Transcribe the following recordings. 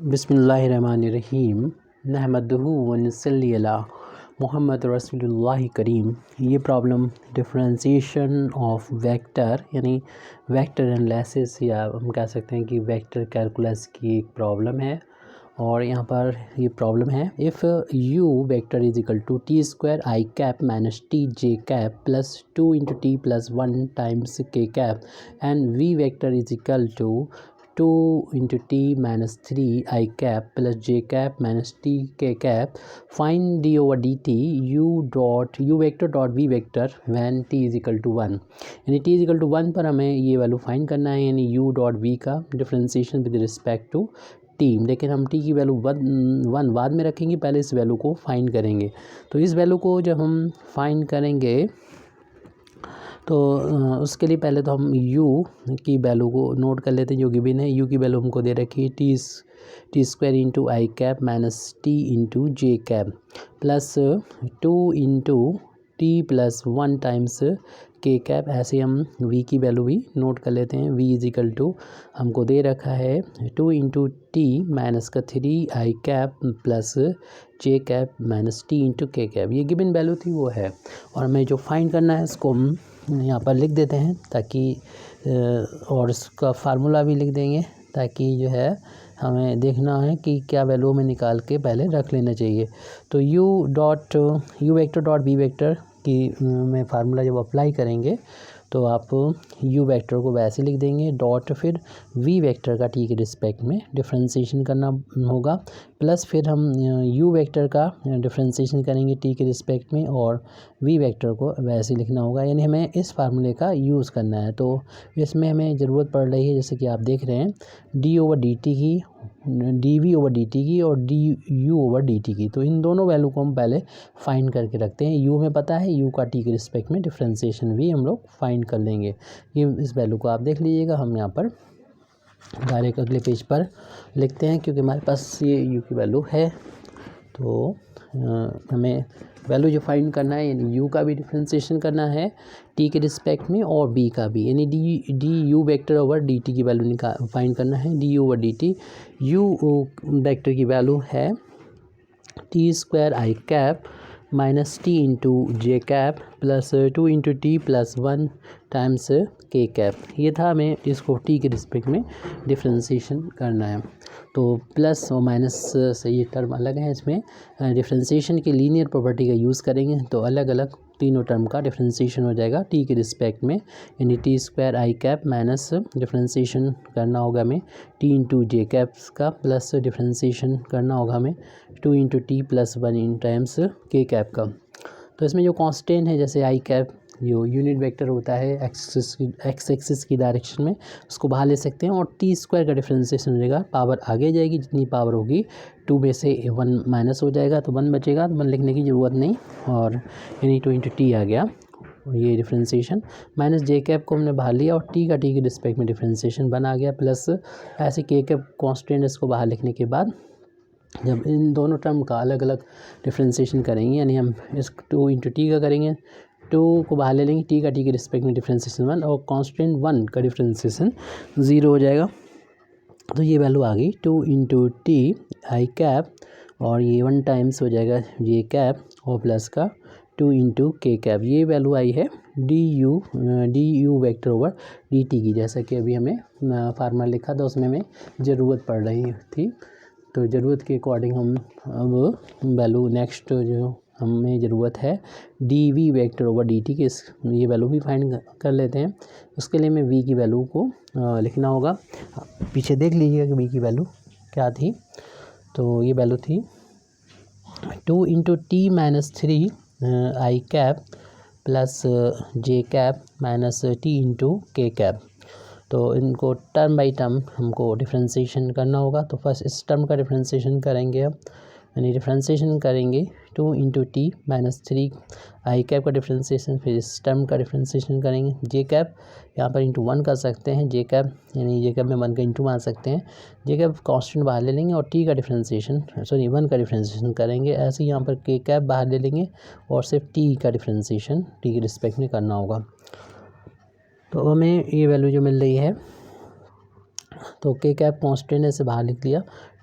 बिस्मिल्लाहिर्रहमानिर्रहीम नहमदुहु व नसल्ली अला मुहम्मद रसूलुल्लाह करीम। ये प्रॉब्लम डिफरेंशिएशन ऑफ वेक्टर यानी वेक्टर एनालिसिस या हम कह सकते हैं कि वेक्टर कैलकुलस की एक प्रॉब्लम है। और यहाँ पर ये प्रॉब्लम है, if U vector is equal to T square I cap minus T J cap plus 2 into T plus 1 times K cap and V vector is equal to 2 into T minus 3 I cap plus J cap minus T K cap, find D over D T U vector dot we vector when T is equal to 1। यानी T is equal to 1 पर हमें ये value find करना है, यानी u dot v का differentiation with respect to t. लेकिन हम टी की वैल्यू वन बाद में रखेंगे, पहले इस वैल्यू को फाइंड करेंगे। तो इस वैल्यू को जब हम फाइंड करेंगे तो उसके लिए पहले तो हम u की वैल्यू को नोट कर लेते हैं जो गिवन है। u की वैल्यू हमको दे रखी है T square into I cap minus T into J cap plus 2 into T plus 1 times K cap. ऐसे हम v की वैल्यू भी नोट कर लेते हैं। v इज इक्वल टू हमको दे रखा है 2 इंटू टी माइनस का 3 I cap plus J cap minus T into के कैप। ये गिवन वैल्यू थी वो है, और हमें जो फाइंड करना है इसको हम यहाँ पर लिख देते हैं ताकि और इसका फार्मूला भी लिख देंगे ताकि जो है हमें देखना है कि क्या वैल्यू में निकाल के पहले रख लेना चाहिए। तो u vector dot b vector की में फार्मूला जब अप्लाई करेंगे तो आप u वेक्टर को वैसे लिख देंगे, डॉट फिर v वेक्टर का t के रिस्पेक्ट में डिफरेंशिएशन करना होगा, प्लस फिर हम u वेक्टर का डिफरेंशिएशन करेंगे t के रिस्पेक्ट में और v वेक्टर को वैसे लिखना होगा। यानी हमें इस फार्मूले का यूज़ करना है। तो इसमें हमें ज़रूरत पड़ रही है, जैसे कि आप देख रहे हैं, d ओवर डी टी की, d v over D T की और d you over D T की। तो इन दोनों वैल्यू को हम पहले फाइंड करके रखते हैं। u में पता है, u का t के रिस्पेक्ट में डिफरेंशिएशन भी हम लोग फाइंड कर लेंगे। ये इस वैल्यू को आप देख लीजिएगा। हम यहाँ पर डायरेक्ट अगले पेज पर लिखते हैं क्योंकि हमारे पास ये u की वैल्यू है। तो हमें वैल्यू जो फाइंड करना है, यानी u का भी डिफरेंशिएशन करना है t के रिस्पेक्ट में और b का भी, यानी D U vector over D T की वैल्यू फाइंड करना है। D you over D T, you vector की वैल्यू है T square I cap minus T into J cap plus 2 into T plus 1 times K cap. ये था, हमें इसको T के रिस्पेक्ट में डिफरेंशिएशन करना है। तो प्लस और माइनस से ये टर्म अलग है, इसमें डिफरेंशिएशन की लीनियर प्रॉपर्टी का यूज़ करेंगे तो अलग अलग तीनों टर्म का डिफरेंशिएशन हो जाएगा टी के रिस्पेक्ट में। यानी T square I cap minus differentiation करना होगा हमें टी इंटू जे कैप्स का, प्लस डिफरेंशिएशन करना होगा हमें 2 इंटू टी प्लस 1 इन टाइम्स के कैप का। तो इसमें जो कांस्टेंट है, जैसे आई कैप जो यूनिट वेक्टर होता है एक्स एक्सिस की डायरेक्शन में, उसको बाहर ले सकते हैं और टी स्क्वायर का डिफरेंशिएशन हो जाएगा, पावर आगे जाएगी, जितनी पावर होगी 2 में से 1 माइनस हो जाएगा तो 1 बचेगा, तो 1 लिखने की ज़रूरत नहीं, और यानी 2 इंटू टी आ गया ये डिफरेंशिएशन। माइनस जे कैप को हमने बाहर लिया और टी का टी के रिस्पेक्ट में डिफरेंशिएशन बना गया, प्लस ऐसे के कैप कॉन्स्टेंट इसको बाहर लिखने के बाद जब इन दोनों टर्म का अलग अलग डिफरेंशिएशन करेंगे, यानी हम इस 2 इंटू टी का करेंगे, 2 को बाहर ले लेंगे, टी का टी के रिस्पेक्ट में डिफरेंशिएशन 1 और कांस्टेंट 1 का डिफरेंशिएशन 0 हो जाएगा। तो ये वैल्यू आ गई 2 इंटू टी आई कैप और ये 1 टाइम्स हो जाएगा ये कैप और प्लस का 2 इंटू के कैप। ये वैल्यू आई है D U vector over D T की, जैसा कि अभी हमें फार्मूला लिखा था उसमें हमें ज़रूरत पड़ रही थी। तो ज़रूरत के अकॉर्डिंग हम अब वैल्यू नेक्स्ट जो हमें ज़रूरत है d v vector over D T की, ये वैल्यू भी फाइंड कर लेते हैं। उसके लिए हमें वी की वैल्यू को लिखना होगा। पीछे देख लीजिएगा कि वी की वैल्यू क्या थी। तो ये वैल्यू थी 2 into T minus 3 I cap plus J cap minus T into के कैप। तो इनको टर्म बाई टर्म हमको डिफरेंशिएशन करना होगा। तो फर्स्ट इस टर्म का डिफरेंशिएशन करेंगे हम, यानी डिफरेंशिएशन करेंगे 2 into T minus 3 I cap का डिफरेंशिएशन, फिर इस टर्म का डिफरेंशिएशन करेंगे। जे कैप यहाँ पर इंटू 1 कर सकते हैं, जे कैप यानी जे कैप में 1 का इंटू मार सकते हैं। जे कैप कांस्टेंट बाहर ले लेंगे और टी का डिफरेंशिएशन 1 का डिफरेंशिएशन करेंगे। ऐसे यहाँ पर के कैप बाहर ले लेंगे और सिर्फ टी का डिफरेंशिएशन टी के रिस्पेक्ट में करना होगा। तो हमें ये वैल्यू जो मिल रही है, तो के कैप कांस्टेंट से बाहर लिख लिया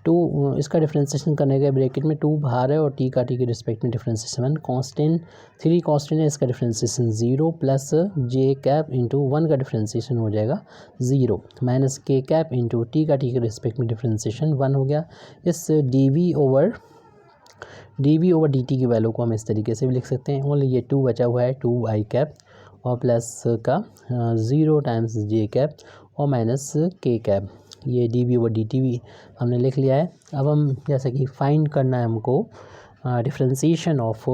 टू इसका डिफ्रेंसिएशन करने का ब्रैकेट में 2 बाहर है और टी का टी के रिस्पेक्ट में डिफ्रेंसिएशन 1 कांस्टेंट 3 कांस्टेंट है, इसका डिफ्रेंसिएशन 0 प्लस जे कैप इंटू 1 का डिफ्रेंसिएशन हो जाएगा 0 minus k cap into t का टी के रिस्पेक्ट में डिफ्रेंसिएशन 1 हो गया। इस d v over D T की वैल्यू को हम इस तरीके से भी लिख सकते हैं। ओनली ये 2 बचा हुआ है 2 आई कैप और प्लस का 0 टाइम्स जे कैप और माइनस के कैप, ये d v over D t भी हमने लिख लिया है। अब हम जैसे कि फाइंड करना है हमको differentiation of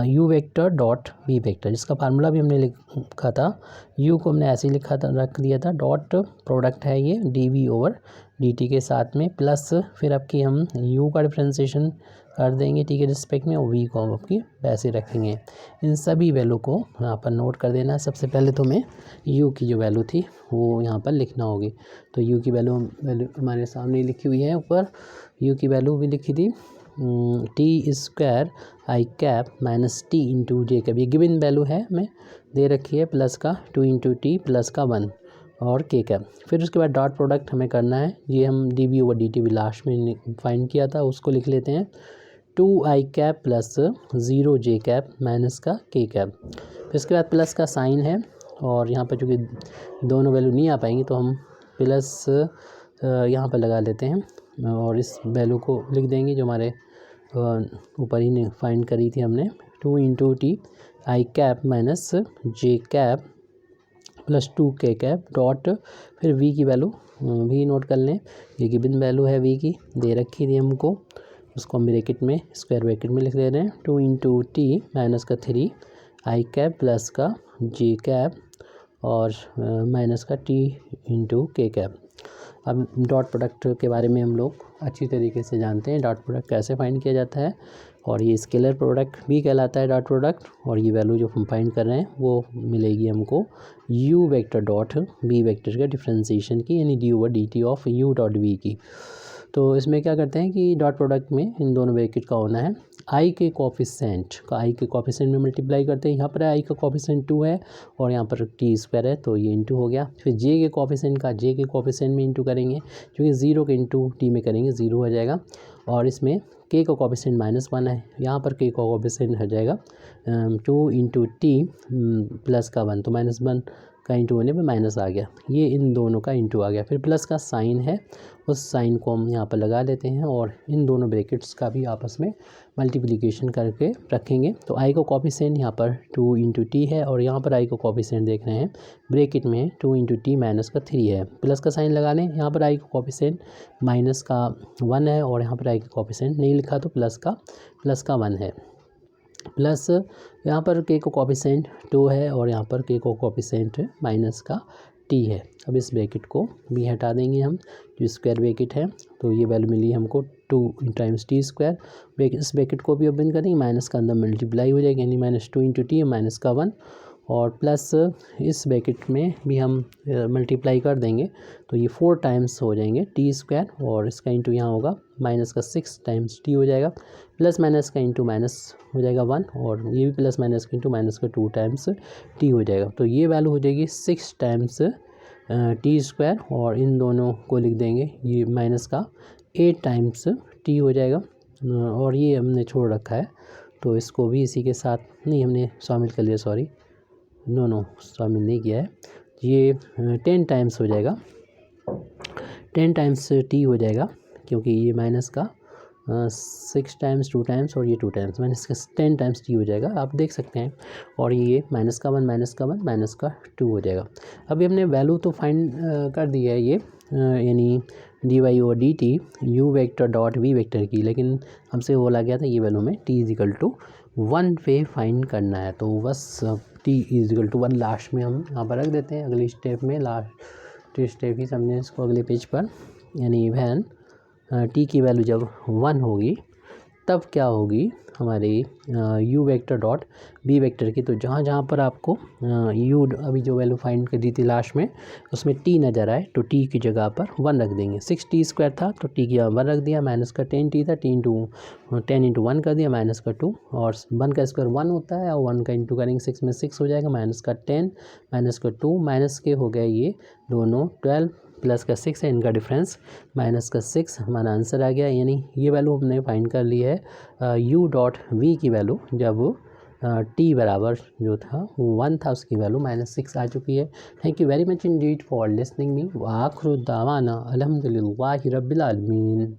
u vector dot we vector, जिसका फार्मूला भी हमने लिखा था, यू को हमने ऐसे ही लिखा था, रख दिया था, डॉट प्रोडक्ट है ये d v over D t के साथ में, प्लस फिर आपकी हम यू का डिफ्रेंसिएशन कर देंगे टी के रिस्पेक्ट में और वी को हम आपकी वैसे रखेंगे। इन सभी वैल्यू को यहाँ पर नोट कर देना है। सबसे पहले तो हमें यू की जो वैल्यू थी वो यहाँ पर लिखना होगी, तो यू की वैल्यू हमारे सामने लिखी हुई है ऊपर। यू की वैल्यू भी लिखी थी T square I cap minus T into J cap, ये गिवन वैल्यू है हमें दे रखी है, प्लस का 2 इंटू टी प्लस का 1 और के कैप। फिर उसके बाद डॉट प्रोडक्ट हमें करना है, ये हम d v over D t भी लास्ट में फाइंड किया था, उसको लिख लेते हैं 2 i cap plus 0 j cap minus का के कैप। फिर उसके बाद प्लस का साइन है और यहाँ पर चूँकि दोनों वैल्यू नहीं आ पाएंगी तो हम प्लस यहाँ पर लगा लेते हैं और इस वैल्यू को लिख देंगे जो हमारे ऊपर ही फाइंड करी थी हमने, 2 into T I cap minus J cap plus 2 के कैप डॉट, फिर वी की वैल्यू भी नोट कर लें, ये गिवन वैल्यू है वी की दे रखी थी हमको, उसको हम ब्रैकेट में स्क्वायर ब्रैकेट में लिख दे रहे हैं, 2 इंटू टी माइनस का 3 आई कैप प्लस का जे कैप और माइनस का टी इंटू के कैप। अब डॉट प्रोडक्ट के बारे में हम लोग अच्छी तरीके से जानते हैं, डॉट प्रोडक्ट कैसे फाइंड किया जाता है, और ये स्केलर प्रोडक्ट भी कहलाता है डॉट प्रोडक्ट। और ये वैल्यू जो हम फाइंड कर रहे हैं वो मिलेगी हमको u vector dot b vector का डिफ्रेंसिएशन की, यानी d over D t of u dot v की। तो इसमें क्या करते हैं कि डॉट प्रोडक्ट में इन दोनों ब्रैकेट का होना है, आई के कोफिशिएंट का आई के कोफिशिएंट में मल्टीप्लाई करते हैं, यहाँ पर आई का कोफिशिएंट 2 है और यहाँ पर टी स्क्वायर है तो ये इंटू हो गया। फिर जे के कोफिशिएंट का जे के कोफिशिएंट में इंटू करेंगे, क्योंकि 0 के इंटू टी में करेंगे 0 हो जाएगा, और इसमें के का कोफिशिएंट -1 है, यहाँ पर के का कोफिशिएंट हो जाएगा 2 इंटू टी प्लस का 1, तो -1 का इंटू होने पे माइनस आ गया, ये इन दोनों का इंटू आ गया। फिर प्लस का साइन है, उस साइन को हम यहाँ पर लगा लेते हैं और इन दोनों ब्रैकेट्स का भी आपस में मल्टीप्लिकेशन करके रखेंगे। तो आई का कोफिशिएंट यहाँ पर 2 इंटू टी है और यहाँ पर आई का कोफिशिएंट देख रहे हैं ब्रैकेट में 2 इंटू टी माइनस का 3 है, प्लस का साइन लगा लें, यहाँ पर आई का कोफिशिएंट माइनस का 1 है और यहाँ पर आई का कोफिशिएंट नहीं लिखा तो प्लस का 1 है, प्लस यहाँ पर के को कोफिशिएंट 2 है और यहाँ पर के को कोफिशिएंट माइनस का टी है। अब इस ब्रैकेट को भी हटा देंगे हम, जो स्क्वायर ब्रैकेट है, तो ये वैल्यू मिली हमको 2 टाइम्स टी स्क्वायर। इस ब्रैकेट को भी ओपन करेंगे, माइनस का अंदर मल्टीप्लाई हो जाएगा, यानी -2 इंटू टी माइनस का 1, और प्लस इस ब्रैकेट में भी हम मल्टीप्लाई कर देंगे तो ये 4 टाइम्स हो जाएंगे टी स्क्वायर, और इसका इंटू यहाँ होगा माइनस का 6 टाइम्स टी हो जाएगा, प्लस माइनस का इंटू माइनस हो जाएगा 1, और ये भी प्लस माइनस का इंटू माइनस का 2 टाइम्स टी हो जाएगा, तो ये वैल्यू हो जाएगी 6 टाइम्स टी स्क्वायर, और इन दोनों को लिख देंगे, ये माइनस का 8 टाइम्स टी हो जाएगा, और ये हमने छोड़ रखा है तो इसको भी इसी के साथ नहीं हमने शामिल कर लिया, सॉरी नो शामिल नहीं किया है, ये 10 टाइम्स हो जाएगा, 10 टाइम्स टी हो जाएगा, क्योंकि ये माइनस का 6 टाइम्स 2 टाइम्स और ये 2 टाइम्स, माइनस का 10 टाइम्स टी हो जाएगा, आप देख सकते हैं, और ये माइनस का 1 माइनस का 1 माइनस का 2 हो जाएगा। अभी हमने वैल्यू तो फाइंड कर दी है ये, यानी d y over D T U vector dot we vector की, लेकिन हमसे बोला गया था ये वैल्यू में टी इज इक्वल टू 1 पे फाइंड करना है, तो बस t is equal to 1 last में हम यहाँ पर रख देते हैं, अगली स्टेप में लास्ट स्टेप ही समझें इसको अगले पेज पर, यानी वैन टी की वैल्यू जब 1 होगी तब क्या होगी हमारे u vector dot b vector की, तो जहाँ जहाँ पर आपको यू अभी जो वैल्यू फाइंड कर दी थी लास्ट में उसमें टी नज़र आए तो टी की जगह पर 1 रख देंगे, 6 टी स्क्वायर था तो टी की जगह 1 रख दिया, माइनस का 10 टी था, टी इंटू 10 इंटू 1 कर दिया, माइनस का 2, और 1 का स्क्वायर 1 होता है और 1 का इंटू करेंगे 6 में 6 हो जाएगा, माइनस का 10 माइनस का 2 माइनस के हो गए ये दोनों 12 प्लस का 6 है, इनका डिफरेंस माइनस का 6 हमारा आंसर आ गया। यानी ये वैल्यू हमने फाइंड कर ली है u डॉट वी की वैल्यू, जब वो टी बराबर जो था वो 1 था, उसकी वैल्यू -6 आ चुकी है। Thank you very much Indeed for listening me. व आखिर दावाना अल्हम्दुलिल्लाहि रब्बिल आलमीन।